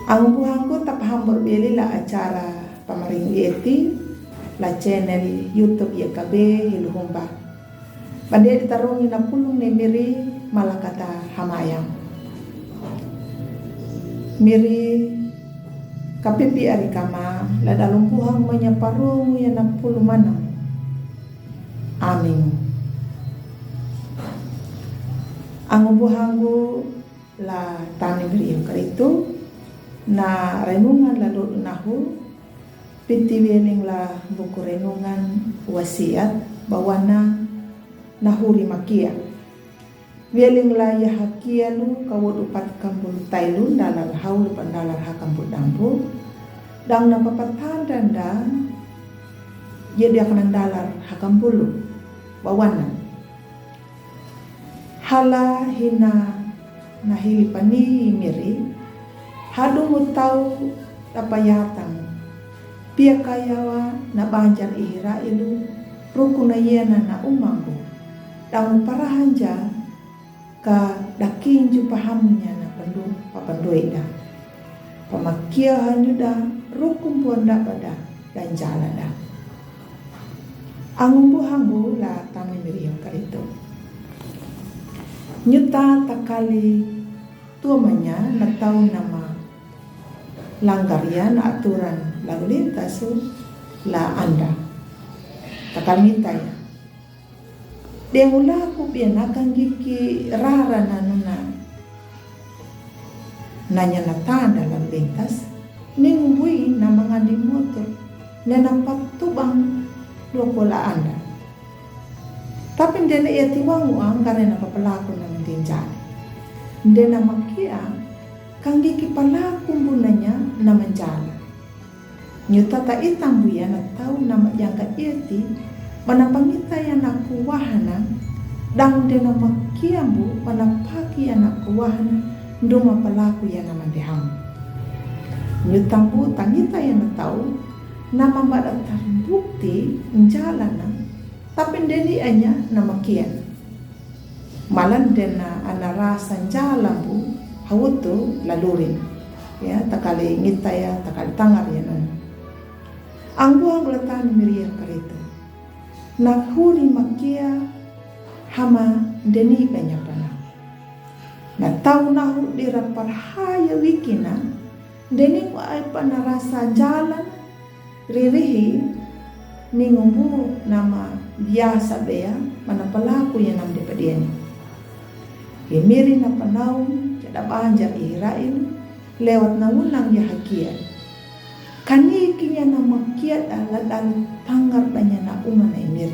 Ang buhangko tapahambor beli la acara pamaring eti la channel YouTube YKB Hiluhumba. Pandai ditarungi na pulung ne miri malakata hamayang. Miri kapipi ari kama la dalung buhang menyaparungu ya na puluh manang. Amin. Ang buhangku la tani beriyo karitu na renungan lalu nahu piti weling la buku renungan wasiat bawana nahuri makia weling la ya hakia lu kawud upat kambul tailu dalar haul pandalar hakambul dampu dang na papatan danda ya dia kanan dalar hakambulu bawana hala hina nahili pani miri hadu mutau tapayatang pia kayawa na banjar ihira ilu rukuna yena na umangu daun parahanja ka dakinju pahamnya na pandu papandoida pamakia hanyuda rukum puanda pada dan jalada angumbu hanggu la tami miriam karito nyuta takali tuamanya na tau nama langgarian aturan lalu lintas la anda takamita ya dia mula aku akan gigi rara nanuna nanya na tanda lalu lintas ningbui na mangandi motor na nampak tubang dua pola anda tapi dia na iya tiwangu ang karena papalaku na mendinjani dia na makia kanggi kipalaku bunanya na menjala nyuta ta itambu ya na tau nama yang ka ieti manapangita ya na kuwahana dang de na makiambu manapaki ya na kuwahana nduma palaku ya na mandeham nyutambu tangita ya na tau nama mbadatar bukti njalana tapi ndeni anya na makian malan dena ana rasa jalambu hawutu lalurin ya takali ngita ya takali tangar ya non ang buang latan miriya karito nakhuri makia hama deni banyak pana na tau nahu dirapar haya wikina deni ko ay panarasa jalan ririhi ningumbu nama biasa bea manapalaku ya nam depadiani miri na panau da banjar Israel lewat na unang yahakia kanikinya na makia dal tangar danya na umana emir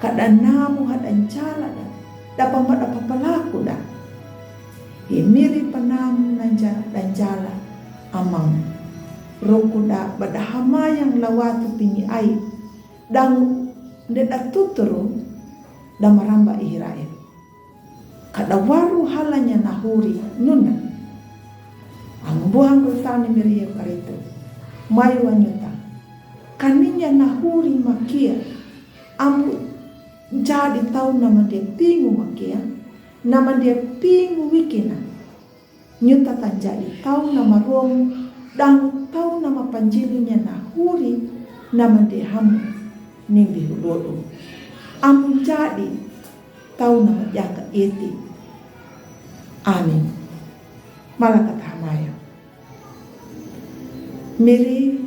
kada namu hadan cala da pamada papalaku da emiri panam nanja dan jala amang rokuda badahama yang lawatu pingi ai dang deda tuturu da maramba Israel kada waru halanya nahuri nuna ang buhang kultani miriya karito mayu anyuta kaninya nahuri makia amu jadi tau nama dia pingu makia nama dia pingu wikina nyuta tan jadi tau nama rom dan tau nama panjilinya nahuri nama dia hamu nimbi hudodo amu jadi tau nama jaga eti amin malakat hamaya miri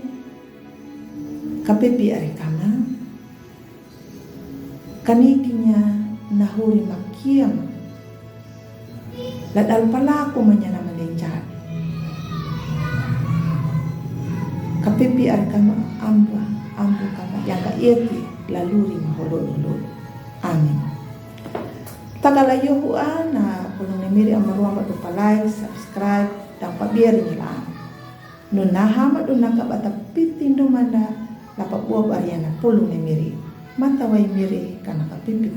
kapipi ari kama kanikinya nahuri makiam ladal palaku manyana malenjad kapipi ari kama ambu kama jaga eti laluri mahololo amin tagalayo na kulong nemiri ang maruang like, subscribe, dan pabiyarin nila. Nunaha madunaka batapitin dumanda lapabuab ariana pulong nemiri. Mataway miri kanaka pipit